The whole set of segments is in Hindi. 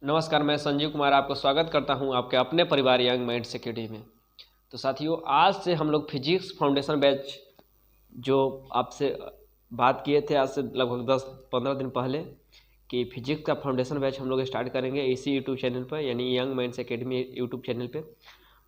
नमस्कार, मैं संजीव कुमार आपको स्वागत करता हूं आपके अपने परिवार यंग माइंड्स अकेडमी में। तो साथियों, आज से हम लोग फिजिक्स फाउंडेशन बैच जो आपसे बात किए थे आज से लगभग 10-15 दिन पहले कि फिजिक्स का फाउंडेशन बैच हम लोग स्टार्ट करेंगे इसी यूट्यूब चैनल पर, यानी young minds academy YouTube channel पे।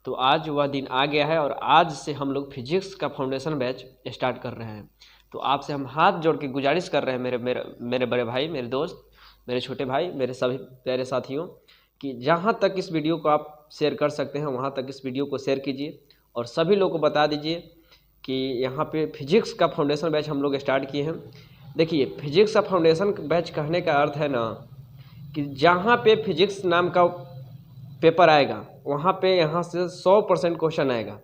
तो आज वह दिन आ गया है और आज से हम लोग फिजिक्स का फाउंडेशन बैच स्टार्ट कर रहे हैं। तो आपसे हम हाथ जोड़ के गुजारिश कर रहे हैं मेरे मेरे मेरे बड़े भाई, मेरे दोस्त, मेरे छोटे भाई, मेरे सभी प्यारे साथियों, कि जहाँ तक इस वीडियो को आप शेयर कर सकते हैं वहाँ तक इस वीडियो को शेयर कीजिए और सभी लोगों को बता दीजिए कि यहाँ पे फिजिक्स का फाउंडेशन बैच हम लोग स्टार्ट किए हैं। देखिए, फिजिक्स का फाउंडेशन बैच कहने का अर्थ है ना कि जहाँ पे फिजिक्स नाम का पेपर आएगा वहाँ पे यहाँ से 100% क्वेश्चन आएगा।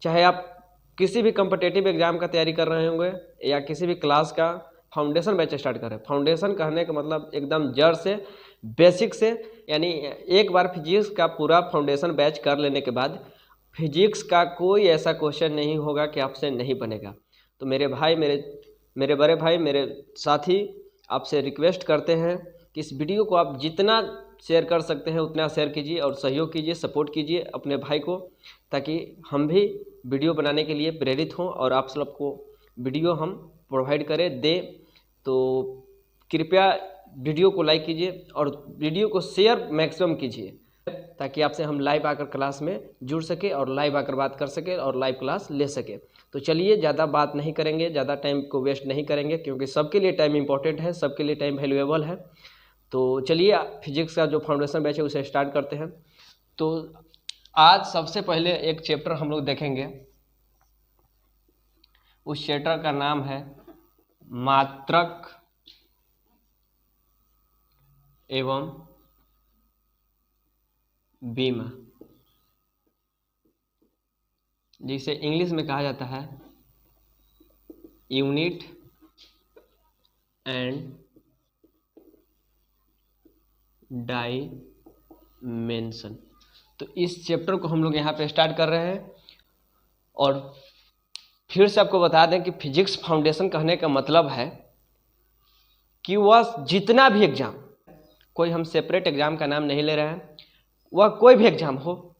चाहे आप किसी भी कम्पिटिटिव एग्ज़ाम का तैयारी कर रहे होंगे या किसी भी क्लास का फाउंडेशन बैच स्टार्ट कर रहे हैं। फाउंडेशन कहने का मतलब एकदम जड़ से, बेसिक से, यानी एक बार फिजिक्स का पूरा फाउंडेशन बैच कर लेने के बाद फिजिक्स का कोई ऐसा क्वेश्चन नहीं होगा कि आपसे नहीं बनेगा। तो मेरे भाई, मेरे बड़े भाई, मेरे साथी, आपसे रिक्वेस्ट करते हैं कि इस वीडियो को आप जितना शेयर कर सकते हैं उतना शेयर कीजिए और सहयोग कीजिए, सपोर्ट कीजिए अपने भाई को, ताकि हम भी वीडियो बनाने के लिए प्रेरित हों और आप सबको वीडियो हम प्रोवाइड करें दें। तो कृपया वीडियो को लाइक कीजिए और वीडियो को शेयर मैक्सिमम कीजिए ताकि आपसे हम लाइव आकर क्लास में जुड़ सके और लाइव आकर बात कर सके और लाइव क्लास ले सके। तो चलिए, ज़्यादा बात नहीं करेंगे, ज़्यादा टाइम को वेस्ट नहीं करेंगे, क्योंकि सबके लिए टाइम इंपॉर्टेंट है, सबके लिए टाइम वैल्यूएबल है। तो चलिए, फिजिक्स का जो फाउंडेशन बैच है उसे स्टार्ट करते हैं। तो आज सबसे पहले एक चैप्टर हम लोग देखेंगे। उस चैप्टर का नाम है मात्रक एवं बीमा, जिसे इंग्लिश में कहा जाता है यूनिट एंड डायमेंशन। तो इस चैप्टर को हम लोग यहाँ पे स्टार्ट कर रहे हैं। और फिर से आपको बता दें कि फिजिक्स फाउंडेशन कहने का मतलब है कि वह जितना भी एग्ज़ाम, कोई हम सेपरेट एग्ज़ाम का नाम नहीं ले रहे हैं, वह कोई भी एग्ज़ाम हो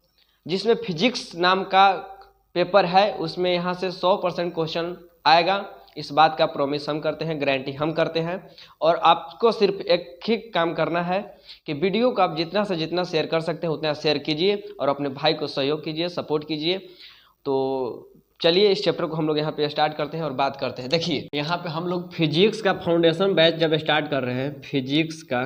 जिसमें फिजिक्स नाम का पेपर है उसमें यहाँ से 100% क्वेश्चन आएगा। इस बात का प्रॉमिस हम करते हैं, गारंटी हम करते हैं। और आपको सिर्फ एक ही काम करना है कि वीडियो को आप जितना से जितना शेयर कर सकते हैं उतना शेयर कीजिए और अपने भाई को सहयोग कीजिए, सपोर्ट कीजिए। तो चलिए, इस चैप्टर को हम लोग यहाँ पे स्टार्ट करते हैं और बात करते हैं। देखिए, यहाँ पे हम लोग फिजिक्स का फाउंडेशन बैच जब स्टार्ट कर रहे हैं फिजिक्स का,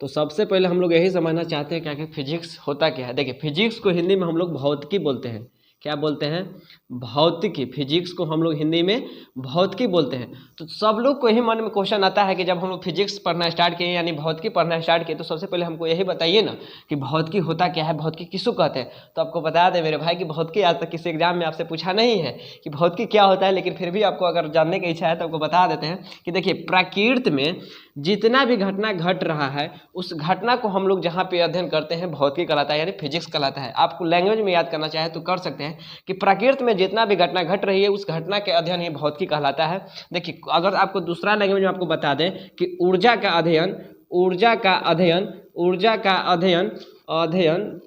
तो सबसे पहले हम लोग यही समझना चाहते हैं कि फिजिक्स होता क्या है। देखिए, फिजिक्स को हिंदी में हम लोग भौतिकी बोलते हैं। क्या बोलते हैं? भौतिकी। फिजिक्स को हम लोग हिंदी में भौतिकी बोलते हैं। तो सब लोग को यही मन में क्वेश्चन आता है कि जब हम लोग फिजिक्स पढ़ना स्टार्ट किए, यानी भौतिकी पढ़ना स्टार्ट किए, तो सबसे पहले हमको यही बताइए ना कि भौतिकी होता क्या है, भौतिकी किसको कहते हैं। तो आपको बता दें मेरे भाई कि भौतिकी आज तक किसी एग्जाम में आपसे पूछा नहीं है कि भौतिकी क्या होता है, लेकिन फिर भी आपको अगर जानने की इच्छा है तो आपको बता देते हैं कि देखिए, प्रकृति में जितना भी घटना घट रहा है उस घटना को हम लोग जहाँ पे अध्ययन करते हैं भौतिकी कहलाता है, यानी फिजिक्स कहलाता है। आपको लैंग्वेज में याद करना चाहे तो कर सकते हैं कि प्रकृति में जितना भी घटना घट रही है उस घटना के अध्ययन ही भौतिकी कहलाता है। देखिए, अगर आपको दूसरा लैंग्वेज में आपको बता दें कि ऊर्जा का अध्ययन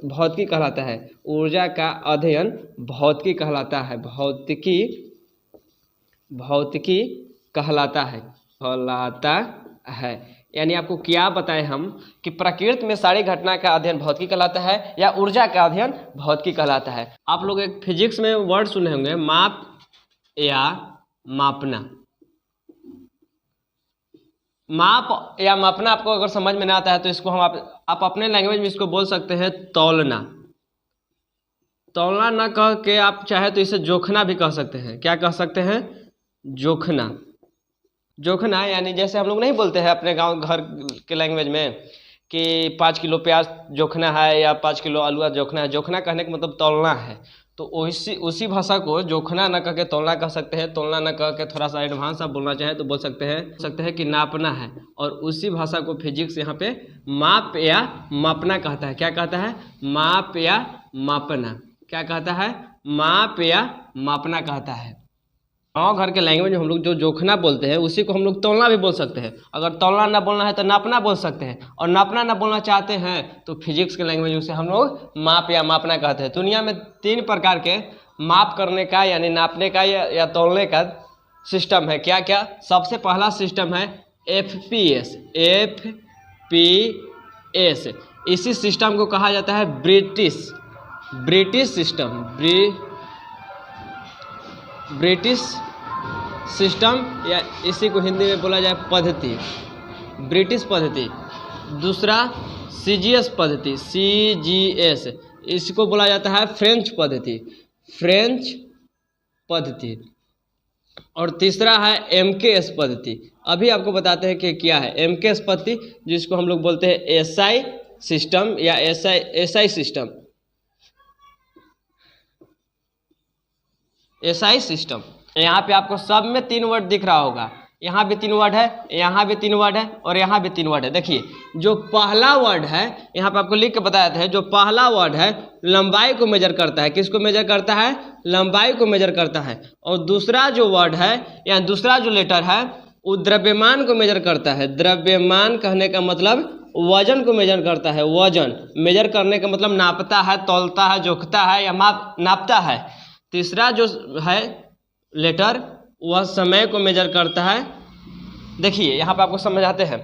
भौतिकी कहलाता है। ऊर्जा का अध्ययन भौतिकी कहलाता है। भौतिकी कहलाता है। यानी आपको क्या बताएं हम कि प्रकृति में सारी घटना का अध्ययन भौतिकी कहलाता है या ऊर्जा का अध्ययन भौतिकी कहलाता है। आप लोग एक फिजिक्स में वर्ड सुने होंगे, माप या मापना। माप या मापना आपको अगर समझ में ना आता है तो इसको हम आप अपने लैंग्वेज में इसको बोल सकते हैं तौलना। तौलना ना कह के आप चाहे तो इसे जोखना भी कह सकते हैं। क्या कह सकते हैं? जोखना यानी जैसे हम लोग नहीं बोलते हैं अपने गांव घर के लैंग्वेज में कि 5 किलो प्याज जोखना है या 5 किलो आलू जोखना है। जोखना कहने का मतलब तौलना है। तो उसी भाषा को जोखना न कह के तौलना कह सकते हैं। तौलना न कह के थोड़ा सा एडवांस आप बोलना चाहें तो बोल सकते हैं कि नापना है। और उसी भाषा को फिजिक्स यहाँ पे माप या मापना कहता है। क्या कहता है? माप या मापना। क्या कहता है? माप या मापना कहता है। गाँव घर के लैंग्वेज में हम लोग जो जोखना बोलते हैं उसी को हम लोग तौलना भी बोल सकते हैं। अगर तौलना ना बोलना है तो नापना बोल सकते हैं, और नापना ना बोलना चाहते हैं तो फिजिक्स के लैंग्वेज में उसे हम लोग माप या मापना कहते हैं। दुनिया में 3 प्रकार के माप करने का यानी नापने का या तौलने का सिस्टम है। क्या क्या? सबसे पहला सिस्टम है FPS। FPS इसी सिस्टम को कहा जाता है ब्रिटिश सिस्टम। ब्रिटिश सिस्टम या इसी को हिंदी में बोला जाए पद्धति, ब्रिटिश पद्धति। दूसरा CGS पद्धति, CGS इसको बोला जाता है फ्रेंच पद्धति। और तीसरा है MKS पद्धति। अभी आपको बताते हैं कि क्या है MKS पद्धति, जिसको हम लोग बोलते हैं SI सिस्टम या SI सिस्टम। यहाँ पे आपको सब में 3 वर्ड दिख रहा होगा, यहाँ भी 3 वर्ड है, यहाँ भी 3 वर्ड है और यहाँ भी 3 वर्ड है। देखिए जो पहला वर्ड है यहाँ पे आपको लिख के बताया था, जो पहला वर्ड है लंबाई को मेजर करता है। किसको मेजर करता है? लंबाई को मेजर करता है। और दूसरा जो वर्ड है या दूसरा जो लेटर है वो द्रव्यमान को मेजर करता है। द्रव्यमान कहने का मतलब वजन को मेजर करता है। वजन मेजर करने का मतलब नापता है, तौलता है, जोखता है या नापता है। तीसरा जो है लेटर वह समय को मेजर करता है। देखिए यहाँ पे आपको समझाते हैं।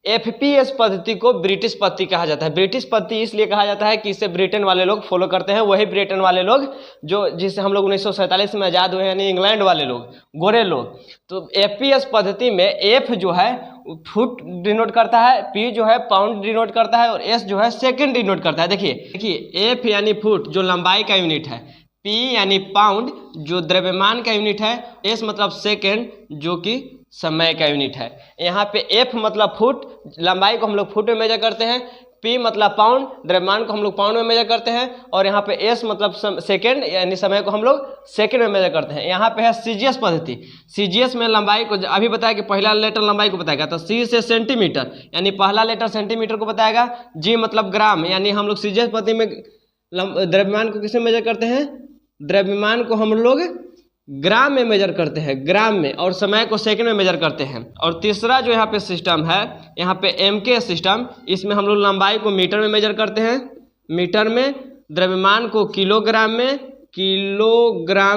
FPS पद्धति को ब्रिटिश पद्धति कहा जाता है। ब्रिटिश पद्धति इसलिए कहा जाता है कि इसे ब्रिटेन वाले लोग फॉलो करते हैं, वही ब्रिटेन वाले लोग जो जिससे हम लोग 1947 में आज़ाद हुए, यानी इंग्लैंड वाले लोग, गोरे लोग। तो FPS पद्धति में F जो है फुट डिनोट करता है, P जो है पाउंड डिनोट करता है और S जो है सेकेंड डिनोट करता है। देखिए F यानी फुट जो लंबाई का यूनिट है, P यानी पाउंड जो द्रव्यमान का यूनिट है, S मतलब सेकेंड जो कि समय का यूनिट है। यहाँ पे F मतलब फुट, लंबाई को हम लोग फुट में मेजर करते हैं, P मतलब पाउंड, द्रव्यमान को हम लोग पाउंड में मेजर करते हैं, और यहाँ पे S मतलब सेकेंड यानी समय को हम लोग सेकेंड में मेजर करते हैं। यहाँ पे है CGS पद्धति। CGS में लंबाई को अभी बताया कि पहला लेटर लंबाई को बताएगा, तो C से सेंटीमीटर यानी पहला लेटर सेंटीमीटर को बताएगा। G मतलब ग्राम, यानी हम लोग CGS पद्धति में द्रव्यमान को किसमें मेजर करते हैं? द्रव्यमान को हम लोग ग्राम में मेजर करते हैं, ग्राम में, और समय को सेकंड में मेजर करते हैं। और तीसरा जो यहाँ पे सिस्टम है, यहाँ पे MK सिस्टम, इसमें हम लोग लंबाई को मीटर में मेजर करते हैं, मीटर में, द्रव्यमान को किलोग्राम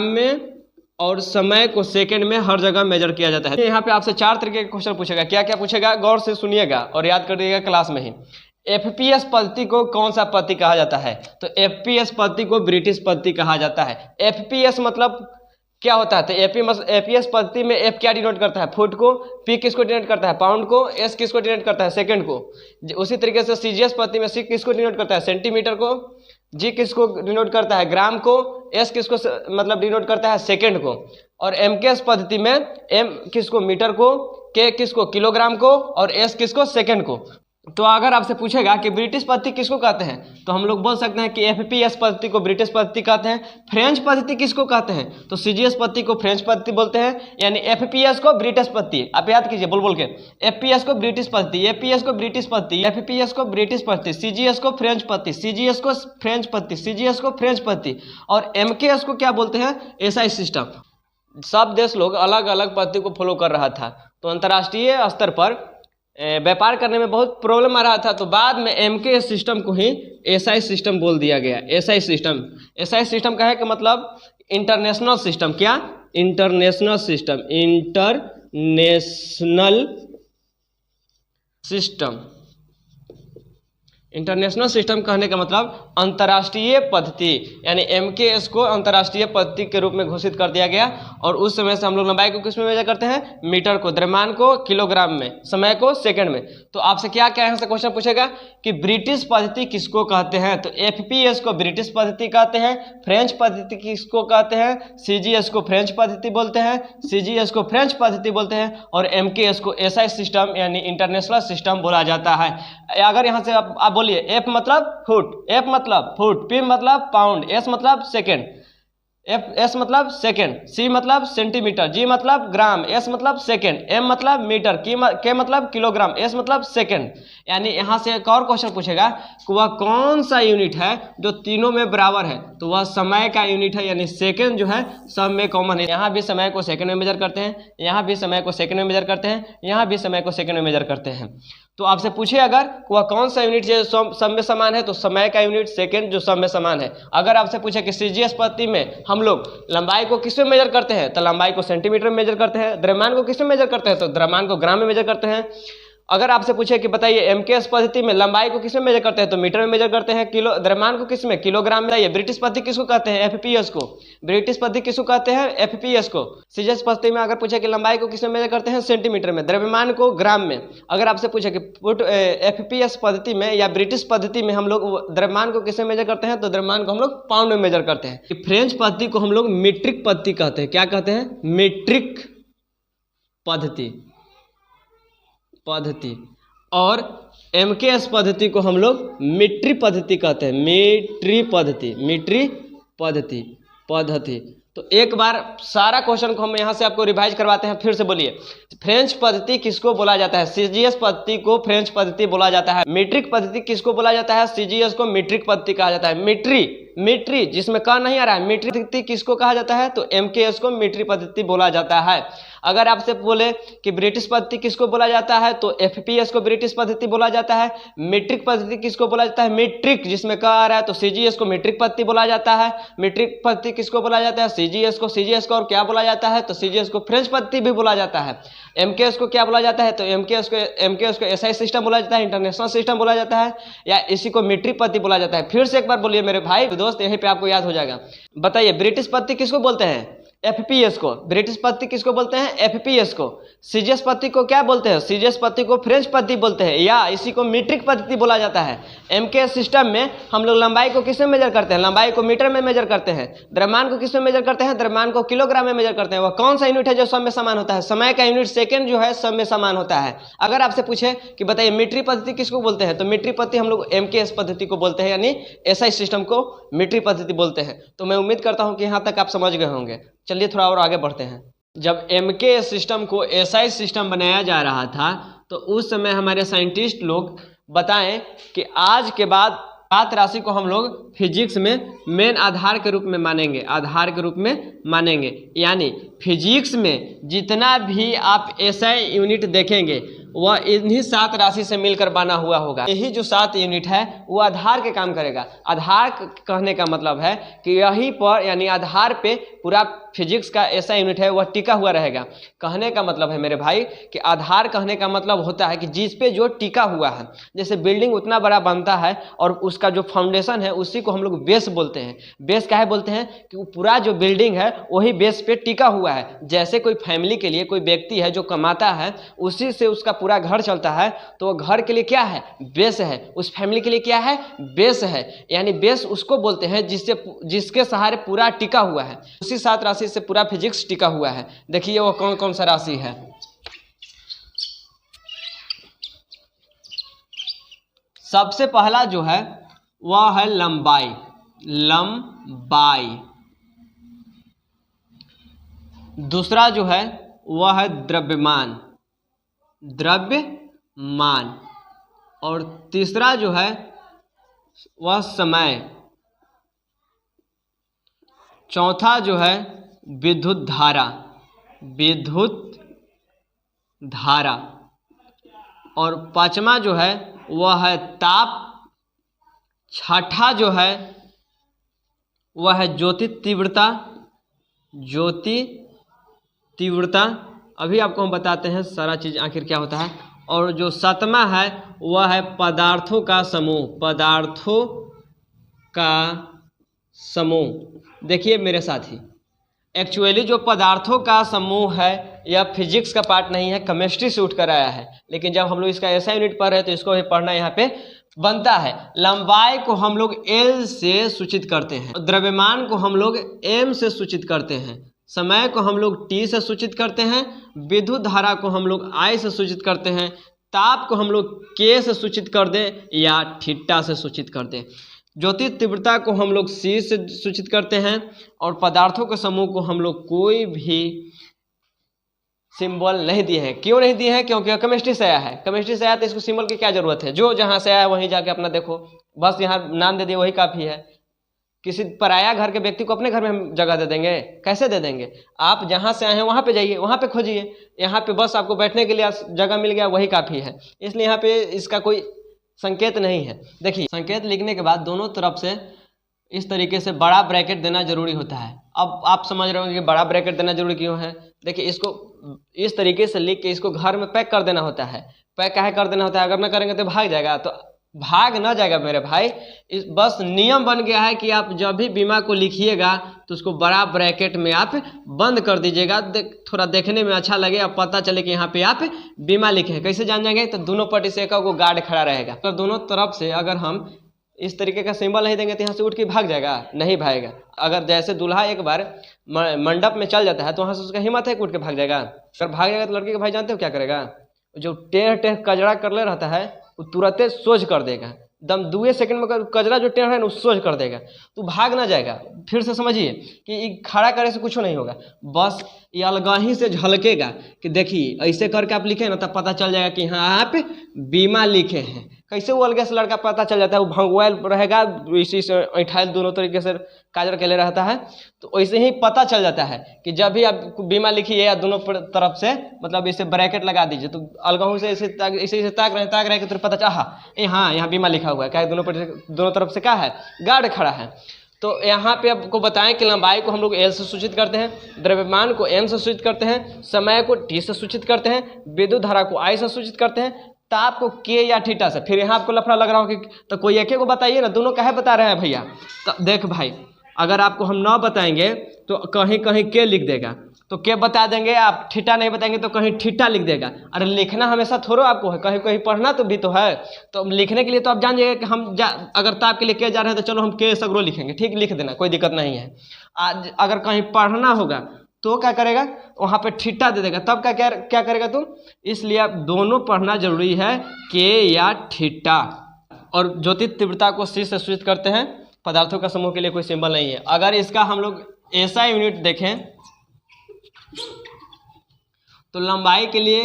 में, और समय को सेकंड में हर जगह मेजर किया जाता है। यहाँ पे आपसे 4 तरीके के क्वेश्चन पूछेगा। क्या क्या पूछेगा? गौर से सुनिएगा और याद करिएगा क्लास में ही। FPS पद्धति को कौन सा पद्धति कहा जाता है? तो FPS पद्धति को ब्रिटिश पद्धति कहा जाता है। FPS मतलब क्या होता है? तो FPS पद्धति में F क्या डिनोट करता है? फुट को, P किसको डिनोट करता है? पाउंड को, S किसको डिनोट करता है? सेकंड को। उसी तरीके से CGS पद्धति में C किसको डिनोट करता है? सेंटीमीटर को, G किसको डिनोट करता है? ग्राम को, S किसको मतलब डिनोट करता है? सेकंड को। और MKS पद्धति में M किसको? मीटर को, K किसको? किलोग्राम को, और S किसको? सेकंड को। तो अगर आपसे पूछेगा कि ब्रिटिश पद्धति किसको कहते हैं, तो हम लोग बोल सकते हैं कि FPS पद्धति को ब्रिटिश पद्धति कहते हैं। फ्रेंच पद्धति किसको कहते हैं? तो CGS पद्धति को फ्रेंच पद्धति बोलते हैं, यानी FPS को ब्रिटिश पद्धति। आप याद कीजिए बोल के, FPS को ब्रिटिश पद्धति, FPS को ब्रिटिश पद्धति, FPS को ब्रिटिश पद्धति, CGS को फ्रेंच पद्धति, CGS को फ्रेंच पद्धति, CGS को फ्रेंच पद्धति, और MKS को क्या बोलते हैं? SI system. सब देश लोग अलग अलग पद्धति को फॉलो कर रहा था, तो अंतर्राष्ट्रीय स्तर पर व्यापार करने में बहुत प्रॉब्लम आ रहा था, तो बाद में MKS सिस्टम को ही SI सिस्टम बोल दिया गया। SI सिस्टम का है कि मतलब इंटरनेशनल सिस्टम। क्या? इंटरनेशनल सिस्टम कहने का मतलब अंतर्राष्ट्रीय पद्धति, यानी MKS को अंतर्राष्ट्रीय पद्धति के रूप में घोषित कर दिया गया। और उस समय से हम लोग लंबाई को किस में मेजर करते हैं? मीटर को, द्रव्यमान को किलोग्राम में, समय को सेकंड में। तो आपसे क्या क्या यहाँ से क्वेश्चन पूछेगा कि ब्रिटिश पद्धति किसको कहते हैं? तो FPS को ब्रिटिश पद्धति कहते हैं। फ्रेंच पद्धति किसको कहते हैं? CGS को फ्रेंच पद्धति बोलते हैं, CGS को फ्रेंच पद्धति बोलते हैं, और MKS को SI सिस्टम यानी इंटरनेशनल सिस्टम बोला जाता है। अगर यहाँ से आप बोलिए F मतलब फुट, P मतलब पाउंड, S मतलब सेकेंड, एस मतलब सेकेंड, सी मतलब सेंटीमीटर, जी मतलब ग्राम, एस मतलब सेकेंड, एम मतलब मीटर, के मतलब किलोग्राम, एस मतलब सेकेंड। यानी यहाँ से एक और क्वेश्चन पूछेगा कि वह कौन सा यूनिट है जो तीनों में बराबर है, तो वह समय का यूनिट है, यानी सेकेंड जो है सब में कॉमन है। यहाँ भी समय को सेकेंड में मेजर करते हैं, यहाँ भी समय को सेकेंड में मेजर करते हैं, यहाँ भी समय को सेकेंड में मेजर करते हैं। तो आपसे पूछे अगर वह कौन सा यूनिट जो सब में समान है, तो समय का यूनिट सेकेंड जो सब में समान है। अगर आपसे पूछे कि सीजीएस पद्धति में हम लोग लंबाई को किस में मेजर करते हैं, तो लंबाई को सेंटीमीटर में मेजर करते हैं। द्रव्यमान को किस में मेजर करते हैं, तो द्रव्यमान को ग्राम में मेजर करते हैं। अगर आपसे पूछे कि बताइए एमकेएस पद्धति में लंबाई को किस में मेजर करते हैं, तो मीटर में मेजर करते हैं। किलो द्रव्यमान को किस में, किलोग्राम में। ये ब्रिटिश पद्धति किसको कहते हैं, एफपीएस को। ब्रिटिश पद्धति किसको कहते हैं, एफपीएस को। सीजीएस पद्धति में अगर पूछे कि लंबाई को किस में मेजर करते हैं, सेंटीमीटर में। द्रव्यमान को ग्राम में। अगर आपसे पूछे कि एफपीएस पद्धति में या ब्रिटिश पद्धति में हम लोग द्रव्यमान को किस में मेजर करते हैं, तो द्रव्यमान को हम लोग पाउंड में मेजर करते हैं। फ्रेंच पद्धति को हम लोग मीट्रिक पद्धति कहते हैं। क्या कहते हैं, मीट्रिक पद्धति। और एमकेएस पद्धति को हम लोग मीट्री पद्धति कहते हैं। मीट्री पद्धति। तो एक बार सारा क्वेश्चन को हम यहाँ से आपको रिवाइज करवाते हैं, फिर से बोलिए। फ्रेंच पद्धति किसको बोला जाता है, सीजीएस पद्धति को फ्रेंच पद्धति बोला जाता है। मीट्रिक पद्धति किसको बोला जाता है, सीजीएस को मीट्रिक पद्धति कहा जाता है। मीट्री जिसमें क नहीं आ रहा है, मीट्रिक पद्धति किसको कहा जाता है, तो एमकेएस को मीट्री पद्धति बोला जाता है। अगर आपसे बोले कि ब्रिटिश पद्धति किसको बोला जाता है, तो एफपीएस को ब्रिटिश पद्धति बोला जाता है। मीट्रिक पद्धति किसको बोला जाता है, मीट्रिक जिसमें क आ रहा है, तो सीजीएस को मीट्रिक पद्धति बोला जाता है। मीट्रिक पद्धति किसको बोला जाता है, सीजीएस को और क्या बोला जाता है, तो सीजीएस को फ्रेंच पद्धति भी बोला जाता है। एमकेएस को क्या बोला जाता है, तो एमकेएस को एसआई सिस्टम बोला जाता है, इंटरनेशनल सिस्टम बोला जाता है, या इसी को मीट्रिक पद्धति बोला जाता है। फिर से एक बार बोलिए मेरे भाई दोस्त, यहीं पे आपको याद हो जाएगा। बताइए ब्रिटिश पद्धति किसको बोलते हैं, एफपीएस को। ब्रिटिश पद्धति किसको बोलते हैं, एफपीएस को। सीजीएस पद्धति को क्या बोलते हैं, सीजीएस पद्धति को फ्रेंच पद्धति बोलते हैं, या इसी को मीट्रिक पद्धति बोला जाता है। एमकेएस सिस्टम में हम लोग लंबाई को किस में मेजर करते हैं, लंबाई को मीटर में मेजर करते हैं। द्रव्यमान को किस में मेजर करते हैं, द्रव्यमान को किलोग्राम में मेजर करते हैं। वह कौन सा यूनिट है जो सब में समान होता है, समय का यूनिट सेकेंड जो है सब में समान होता है। अगर आपसे पूछे कि बताइए मीट्रिक पद्धति किसको बोलते हैं, तो मीट्रिक पद्धति हम लोग एमकेएस पद्धति को बोलते हैं, यानी एसआई सिस्टम को मीट्रिक पद्धति बोलते हैं। तो मैं उम्मीद करता हूँ कि यहाँ तक आप समझ गए होंगे। चलिए थोड़ा और आगे बढ़ते हैं। जब एमकेएस सिस्टम को एसआई सिस्टम बनाया जा रहा था, तो उस समय हमारे साइंटिस्ट लोग बताएं कि आज के बाद ज्ञात राशि को हम लोग फिजिक्स में मेन आधार के रूप में मानेंगे। यानी फिजिक्स में जितना भी आप एसआई यूनिट देखेंगे वह इन्हीं 7 राशि से मिलकर बना हुआ होगा। यही जो 7 यूनिट है वो आधार के काम करेगा। आधार कहने का मतलब है कि यहीं पर यानी आधार पे पूरा फिजिक्स का ऐसा यूनिट है वह टिका हुआ रहेगा। कहने का मतलब है मेरे भाई कि आधार कहने का मतलब होता है कि जिस पे जो टिका हुआ है। जैसे बिल्डिंग उतना बड़ा बनता है और उसका जो फाउंडेशन है उसी को हम लोग बेस बोलते हैं। बेस काहे बोलते हैं कि वो पूरा जो बिल्डिंग है वही बेस पे टिका हुआ है। जैसे कोई फैमिली के लिए कोई व्यक्ति है जो कमाता है, उसी से उसका पूरा घर चलता है, तो वो घर के लिए क्या है, बेस है। उस फैमिली के लिए क्या है, बेस है। यानी बेस उसको बोलते हैं जिसके सहारे पूरा टिका हुआ है। उसी 7 राशि से पूरा फिजिक्स टिका हुआ है। देखिए वो कौन कौन सा राशि है। सबसे पहला जो है वह है लंबाई। दूसरा जो है वह है द्रव्यमान। और तीसरा जो है वह समय। चौथा जो है विद्युत धारा। और पांचवा जो है वह है ताप। छठा जो है वह है ज्योति तीव्रता। अभी आपको हम बताते हैं सारा चीज़ आखिर क्या होता है। और जो 7वां है वह है पदार्थों का समूह। देखिए मेरे साथी, एक्चुअली जो पदार्थों का समूह है यह फिजिक्स का पार्ट नहीं है, केमिस्ट्री से उठकर आया है। लेकिन जब हम लोग इसका ऐसा यूनिट पढ़ रहे हैं तो इसको भी पढ़ना यहाँ पे बनता है। लंबाई को हम लोग L से सूचित करते हैं, द्रव्यमान को हम लोग M से सूचित करते हैं, समय को हम लोग T से सूचित करते हैं, विद्युत धारा को हम लोग I से सूचित करते हैं, ताप को हम लोग K से सूचित कर दें या थीटा से सूचित कर दें। ज्योति तीव्रता को हम लोग C से सूचित करते हैं और पदार्थों के समूह को हम लोग कोई भी सिंबल नहीं दिए हैं। क्यों नहीं दिए हैं? क्योंकि केमिस्ट्री से आया है। केमिस्ट्री से आया तो इसको सिंबल की क्या जरूरत है? जो जहाँ से आया वहीं जाके अपना देखो, बस यहाँ नाम दे दिए वही काफ़ी है। किसी पराया घर के व्यक्ति को अपने घर में हम जगह दे देंगे? कैसे दे देंगे? आप जहाँ से आए हैं वहाँ पे जाइए, वहाँ पे खोजिए। यहाँ पे बस आपको बैठने के लिए जगह मिल गया, वही काफ़ी है। इसलिए यहाँ पे इसका कोई संकेत नहीं है। देखिए, संकेत लिखने के बाद दोनों तरफ से इस तरीके से बड़ा ब्रैकेट देना जरूरी होता है। अब आप समझ रहे होंगे कि बड़ा ब्रैकेट देना जरूरी क्यों है। देखिए, इसको इस तरीके से लिख के इसको घर में पैक कर देना होता है। पैक काहे कर देना होता है? अगर ना करेंगे तो भाग जाएगा। तो भाग ना जाएगा मेरे भाई। इस बस नियम बन गया है कि आप जब भी बीमा को लिखिएगा तो उसको बड़ा ब्रैकेट में आप बंद कर दीजिएगा। थोड़ा देखने में अच्छा लगे, अब पता चले कि यहाँ पे आप बीमा लिखे हैं। कैसे जान जाएंगे? तो दोनों पट्टी से एक गार्ड खड़ा रहेगा। तो दोनों तरफ से अगर हम इस तरीके का सिंबल नहीं देंगे तो यहाँ से उठ के भाग जाएगा? नहीं भागेगा। अगर जैसे दूल्हा एक बार मंडप में चल जाता है तो वहाँ से उसका हिम्मत है कि उठ के भाग जाएगा? अगर भाग जाएगा तो लड़के के भाई जानते हो क्या करेगा? जो टेढ़ टेढ़ कजरा कर ले रहता है वो तुरंत सोच कर देगा। दम 2 सेकंड में कजरा जो टेढ़ है ना वो सोच कर देगा, तो भाग ना जाएगा। फिर से समझिए कि खड़ा करे से कुछ नहीं होगा, बस ये अलगाही से झलकेगा कि देखिए ऐसे करके आप लिखे ना तब पता चल जाएगा कि हाँ आप बीमा लिखे हैं। कैसे वो अलगे से लड़का पता चल जाता है? वो भंगुआल रहेगा, इसी से ऐठाइल दोनों तरीके से काजर के ले रहता है, तो वैसे ही पता चल जाता है कि जब भी आप बीमा लिखिए या दोनों तरफ से मतलब इसे ब्रैकेट लगा दीजिए तो अलगाहू से ऐसे ताक रहे कि तुरंत पता चल हाँ यहाँ बीमा लिखा हुआ है। क्या दोनों तरफ से क्या है? गार्ड खड़ा है। तो यहाँ पे आपको बताएं कि लंबाई को हम लोग L से सूचित करते हैं, द्रव्यमान को M से सूचित करते हैं, समय को T से सूचित करते हैं, विद्युत धारा को I से सूचित करते हैं, ताप को K या थीटा से। फिर यहाँ आपको लफड़ा लग रहा हो कि तो कोई एक को बताइए ना, दोनों काहे बता रहे हैं भैया? तो देख भाई, अगर आपको हम न बताएंगे तो कहीं कहीं K लिख देगा, तो K बता देंगे, आप थीटा नहीं बताएंगे तो कहीं थीटा लिख देगा। अरे लिखना हमेशा थोड़ा आपको है, कहीं कहीं पढ़ना तो भी तो है। तो लिखने के लिए तो आप जान जाइए कि हम अगर ताप के लिए K जा रहे हैं तो चलो हम K सगरो लिखेंगे, ठीक, लिख देना, कोई दिक्कत नहीं है। आज अगर कहीं पढ़ना होगा तो क्या करेगा? वहाँ पे थीटा दे देगा, तब क्या करेगा तुम? इसलिए आप दोनों पढ़ना जरूरी है, K या थीटा। और ज्योति तीव्रता को C से सूचित करते हैं, पदार्थों का समूह के लिए कोई सिंबल नहीं है। अगर इसका हम लोग ऐसा यूनिट देखें तो लंबाई के लिए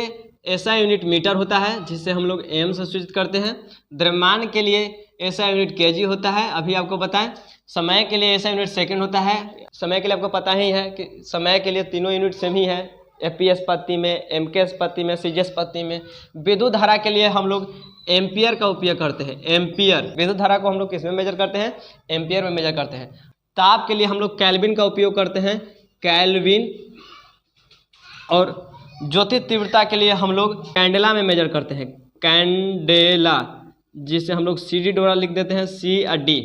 ऐसा यूनिट मीटर होता है जिसे हम लोग M से सूचित करते हैं। द्रव्यमान के लिए ऐसा यूनिट kg होता है, अभी आपको बताएं। समय के लिए ऐसा यूनिट सेकंड होता है। समय के लिए आपको पता ही है कि समय के लिए तीनों यूनिट सेम ही है, FPS पत्ती में, MKS पत्ती में, CGS पत्ती में। विद्युत धारा के लिए हम लोग एम्पियर का उपयोग करते हैं। एम्पियर, विद्युत धारा को हम लोग किस में मेजर करते हैं? एम्पियर में मेजर करते हैं। ताप के लिए हम लोग केल्विन का उपयोग करते हैं, केल्विन। और ज्योति तीव्रता के लिए हम लोग कैंडेला में मेजर करते हैं, कैंडेला, जिसे हम लोग CD द्वारा लिख देते हैं, C और D।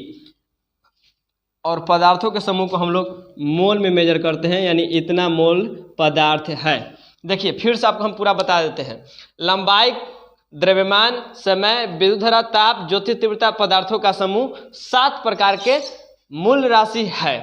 और पदार्थों के समूह को हम लोग मोल में मेजर करते हैं, यानी इतना मोल पदार्थ है। देखिए फिर से आपको हम पूरा बता देते हैं। लंबाई, द्रव्यमान, समय, विद्युत धारा, ताप, ज्योति तीव्रता, पदार्थों का समूह 7 प्रकार के मूल राशि है।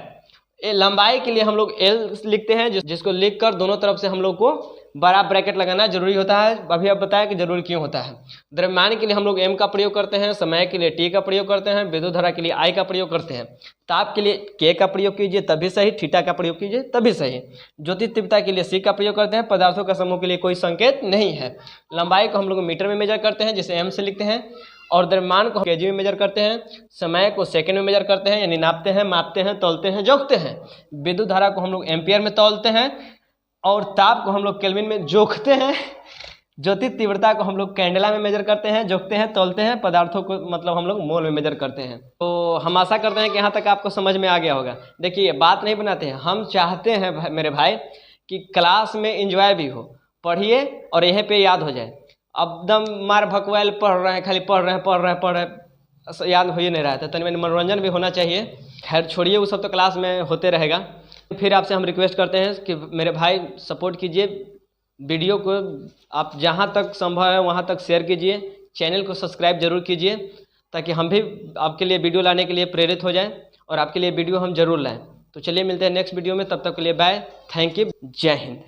लंबाई के लिए हम लोग L लिखते हैं, जिसको लिखकर दोनों तरफ से हम लोग को बड़ा ब्रैकेट लगाना जरूरी होता है। अभी आप बताया कि जरूरी क्यों होता है। द्रव्यमान के लिए हम लोग M का प्रयोग करते हैं, समय के लिए T का प्रयोग करते हैं, विद्युत धारा के लिए I का प्रयोग करते हैं, ताप के लिए K का प्रयोग कीजिए तभी सही, थीटा का प्रयोग कीजिए तभी सही। ज्योति तीव्रता के लिए C का प्रयोग करते हैं। पदार्थों का समूह के लिए कोई संकेत नहीं है। लंबाई को हम लोग मीटर में मेजर करते हैं, जिसे M से लिखते हैं। और द्रव्यमान को kg में मेजर करते हैं। समय को सेकंड में मेजर करते हैं, यानी नापते हैं, मापते हैं, तौलते हैं, जोखते हैं। विद्युत धारा को हम लोग एम्पियर में तौलते हैं और ताप को हम लोग केल्विन में जोखते हैं। ज्योति तीव्रता को हम लोग कैंडेला में मेजर करते हैं, जोखते हैं, तौलते हैं। पदार्थों को मतलब हम लोग मोल में मेजर करते हैं। तो हम आशा करते हैं कि यहाँ तक आपको समझ में आ गया होगा। देखिए बात नहीं बनाते हैं, हम चाहते हैं मेरे भाई कि क्लास में इंजॉय भी हो, पढ़िए और यहीं पे याद हो जाए। अब दम मार भकवाइल पढ़ रहे हैं, खाली पढ़ रहे हैं, याद हो ही नहीं रहा था। तो मनोरंजन भी होना चाहिए। खैर छोड़िए, वो सब तो क्लास में होते रहेगा। फिर आपसे हम रिक्वेस्ट करते हैं कि मेरे भाई सपोर्ट कीजिए, वीडियो को आप जहां तक संभव है वहां तक शेयर कीजिए, चैनल को सब्सक्राइब जरूर कीजिए ताकि हम भी आपके लिए वीडियो लाने के लिए प्रेरित हो जाएं और आपके लिए वीडियो हम जरूर लाएं। तो चलिए मिलते हैं नेक्स्ट वीडियो में, तब तक के लिए बाय, थैंक यू, जय हिंद।